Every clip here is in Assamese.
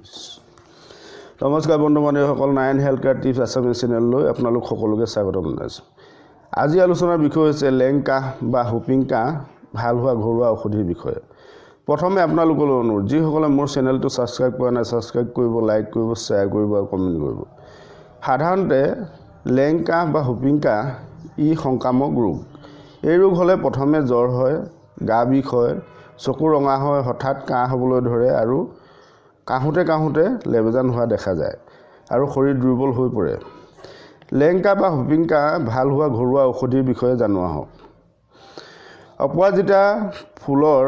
নমস্কাৰ বন্ধু-বান্ধৱীসকল, nine health care tips Assamese চেনেললৈ আপোনালোক সকলোকে স্বাগতম জনাইছোঁ। আজি আলোচনাৰ বিষয় হৈছে লেংকাহ বা হুপিং কাহ ভাল হোৱা ঘৰুৱা ঔষধিৰ বিষয়ে। প্ৰথমে আপোনালোকলৈ অনুৰোধ, যিসকলে মোৰ চেনেলটো ছাবস্ক্ৰাইব কৰা নাই ছাবস্ক্ৰাইব কৰিব, লাইক কৰিব, শ্বেয়াৰ কৰিব আৰু কমেণ্ট কৰিব। সাধাৰণতে লেংকাহ বা হুপিং কাহ ই সংক্ৰামক ৰোগ। এই ৰোগ হ'লে প্ৰথমে জ্বৰ হয়, গা বিষ হয়, চকু ৰঙা হয়, হঠাৎ কাহ হ'বলৈ ধৰে আৰু কাহোঁতে লেবেজান হোৱা দেখা যায় আৰু শৰীৰ দুৰ্বল হৈ পৰে। লেংকাহ বা হুপিং কাহ ভাল হোৱা ঘৰুৱা ঔষধিৰ বিষয়ে জানো আহক। অপৰাজিতা ফুলৰ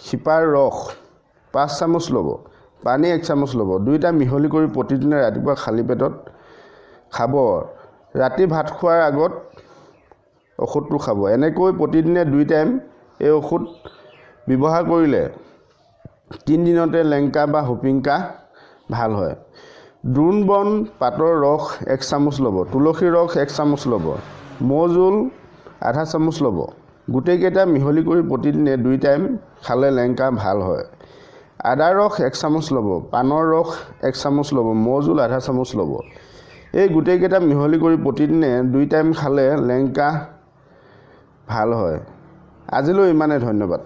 শিপাৰ ৰস 5 চামুচ ল'ব, পানী 1 চামুচ ল'ব, দুয়োটা মিহলি কৰি প্ৰতিদিনে ৰাতিপুৱা খালী পেটত খাব। ৰাতি ভাত খোৱাৰ আগত ঔষধটো খাব। এনেকৈ প্ৰতিদিনে 2 টাইম এই ঔষধ ব্যৱহাৰ কৰিলে 3 দিনতে লেংকাহ বা হুপিং কাহ ভাল হয়। দ্ৰোণ পাতৰ ৰস 1 চামুচ ল'ব, তুলসীৰ ৰস 1 চামুচ ল'ব, মৌজোল আধা চামুচ ল'ব। গোটেইকেইটা মিহলি কৰি প্ৰতিদিনে 2 টাইম খালে লেংকাহ ভাল হয়। আদাৰ ৰস 1 চামুচ ল'ব, পানৰ ৰস 1 চামুচ ল'ব, মৌজোল আধা চামুচ ল'ব। এই গোটেইকেইটা মিহলি কৰি প্ৰতিদিনে 2 টাইম খালে লেংকাহ ভাল হয়। আজিলৈ ইমানেই, ধন্যবাদ।